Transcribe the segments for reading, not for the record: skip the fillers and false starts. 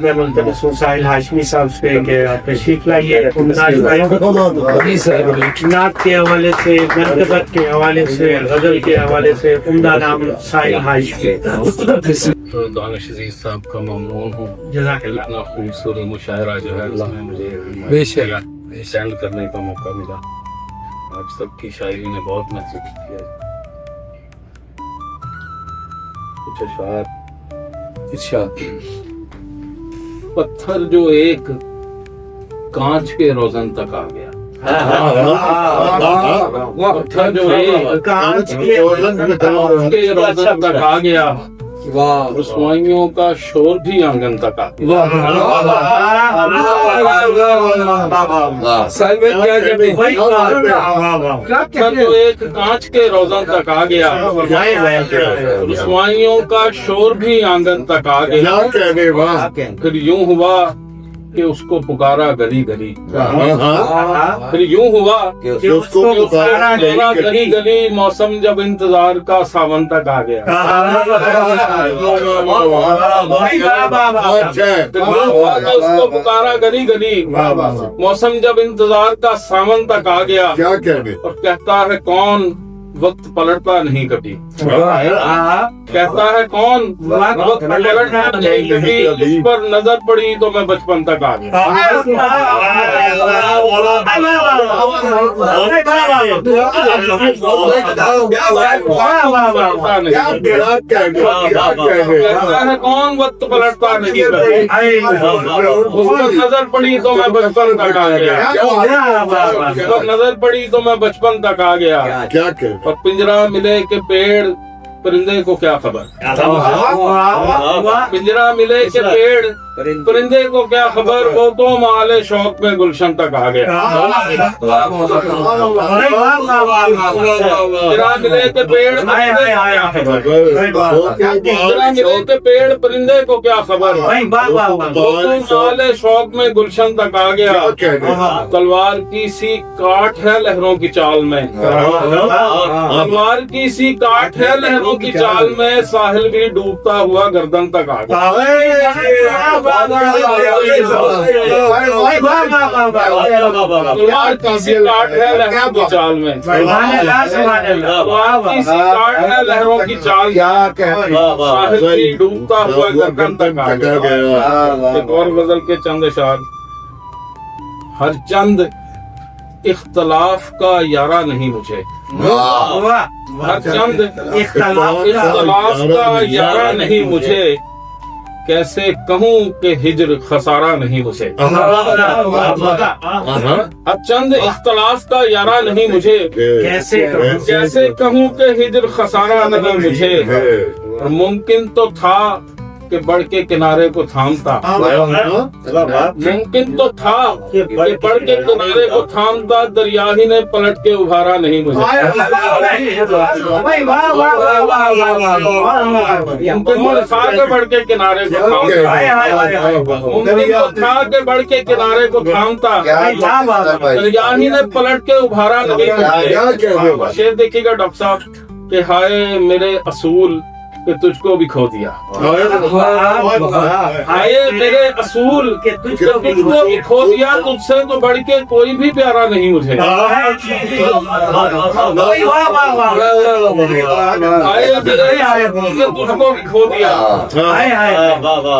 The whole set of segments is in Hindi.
मैं मुल्तमस हूँ साहिल हाशमी साहब से कि तशरीफ लाइए नात के हवाले से, मनकबत के हवाले से, गजल के हवाले से उम्दा नाम साहिल हाशमी। दानिश अजीज साहब का ममनून हूँ। जज़ाकल्लाह। इतना खूबसूरत मुशायरा जो है उसमें मुझे सेंड करने का मौका मिला। आप सबकी शायरी ने बहुत महसूस किया। कुछ अशआर इरशाद। पत्थर जो एक कांच के रोजन तक आ गया, पत्थर जो एक कांच के रोजन तक आ गया, रुसवाइयों का शोर भी आंगन तक आ गया। पत्थर जो एक कांच के रोजन तक आ गया, रुसवाइयों का शोर भी आंगन तक आ गया। फिर यूं हुआ कि उसको पुकारा गली गली, फिर यूं हुआ कि उसको पुकारा गली गली। मौसम जब इंतजार का सावन तक आ गया, उसको पुकारा गली गली। मौसम जब इंतजार का सावन तक आ गया, और कहता है कौन वक्त पलटता नहीं कभी, कहता है कौन वक्त पलटता नहीं कभी। उस पर नजर पड़ी तो मैं बचपन तक आ गया। कहता है कौन वक्त पलटता नहीं कभी, उस पर नजर पड़ी तो मैं बचपन तक आ गया। उस पर नजर पड़ी तो मैं बचपन तक आ गया। और पिंजरा मिले के पेड़ परिंदे को क्या खबर, पिंजरा मिले के पेड़ परिंदे को क्या खबर। वो तो माले शौक में गुलशन तक आ गया। पिंजरा मिले के पेड़ पिंजरा मिले के पेड़ परिंदे को क्या खबर। वो तो माले शौक में गुलशन तक आ गया। तलवार की सी काट है लहरों की चाल में, तलवार की सी काट है लहरों की चाल में। साहिल भी डूबता हुआ गर्दन तक आ गया। तलवार की सी काट है लहरों की चाल में, तलवार की सी काट है लहरों की चाल में। साहिल भी डूबता हुआ गर्दन तक आ गया। एक और गजल के चंद अशआर। हर चंद इख्तलाफ का यारा नहीं मुझे, हर चंद इख्तलाफ का यारा नहीं मुझे। कैसे कहूँ कि हिज्र खसारा नहीं मुझे, हर चंद इख्तलाफ का यारा नहीं मुझे। कैसे कहूँ कि हिज्र खसारा नहीं मुझे। और मुमकिन तो था कि बढ़ के किनारे को थामता, मुमकिन तो था कि बढ़ के किनारे को थामता। दरिया ही ने पलट के उभारा नहीं मुझे। मुमकिन तो था कि बढ़ के किनारे को थामता, मुमकिन तो था कि बढ़ के किनारे को थामता। दरिया ही ने पलट के उभारा नहीं मुझे। शेर देखिएगा डॉक्टर साहब कि हाय मेरे असूल कि तुझको भी खो दिया, आए मेरे असूल के तुझको भी खो दिया। तुझसे तो बढ़ के कोई भी प्यारा नहीं मुझे। आए मेरे तुझको भी खो दिया,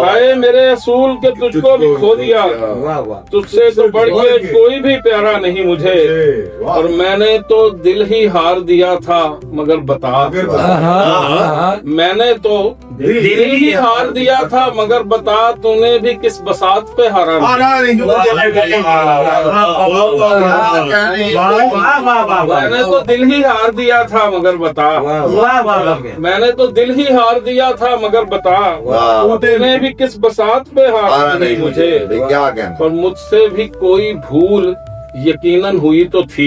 आए मेरे असूल के तुझको भी खो दिया। तुझसे तो बढ़ के कोई भी प्यारा नहीं मुझे। और मैंने तो दिल ही हार दिया था मगर बता, मैंने तो दिल ही हार दिया था मगर बता। तूने भी किस बसात पे हारा नहीं। मैंने तो दिल ही हार दिया था मगर बता, मैंने तो दिल ही हार दिया था मगर बता। तूने भी किस बसात पे हारा नहीं मुझे। और मुझसे भी कोई भूल यकीनन हुई तो थी,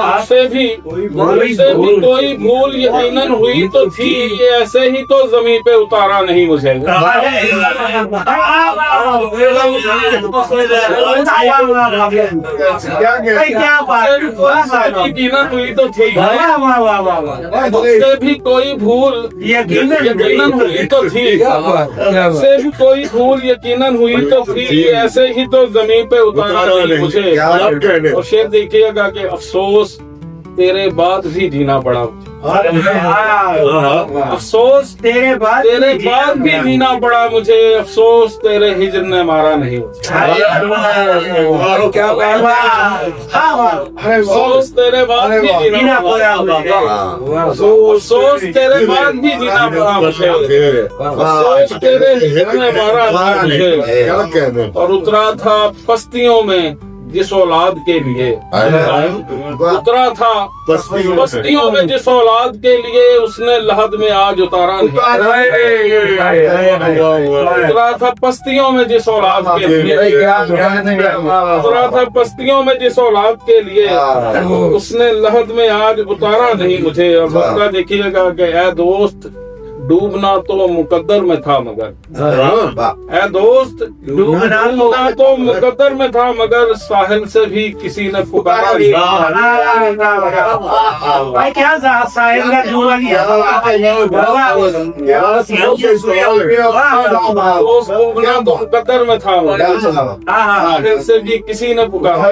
उससे भी कोई भूल यकीनन हुई तो थी, ये ऐसे ही तो जमीन पे उतारा नहीं मुझे। यकीनन हुई तो थी, उससे भी कोई भूल यकीनन हुई तो थी, उससे भी कोई भूल यकीनन हुई तो थी, ऐसे ही तो जमीन पे उतारा नहीं मुझे। और शेर देखिएगा कि अफसोस तेरे बाद भी जीना पड़ा, अफसोस तेरे बाद भी जीना पड़ा मुझे, अफसोस तेरे हिज्र ने मारा नहीं मुझे। अफसोस तेरे बाद भी जीना पड़ा, अफसोस तेरे बाद भी जीना पड़ा मुझे, अफसोस तेरे हिज्र ने मारा मुझे। और उतरा था पस्तियों में जिस औलाद के लिए, उतरा था बस्तियों में जिस औलाद के लिए, उसने लहद में आज उतारा नहीं। उतरा था पस्तियों में जिस औलाद के लिए, उतरा था पस्तियों में जिस औलाद के लिए, उसने लहद में आज उतारा नहीं मुझे। और मौका देखिएगा कि ऐ दोस्त डूबना तो मुकद्दर में था मगर, ऐ दोस्त डूबना तो मुकद्दर में था मगर, साहिल से भी किसी ने पुकारा नहीं। क्या साहिल ने डूबना तो मुकद्दर में था मगर, साहिल से भी किसी ने पुकारा।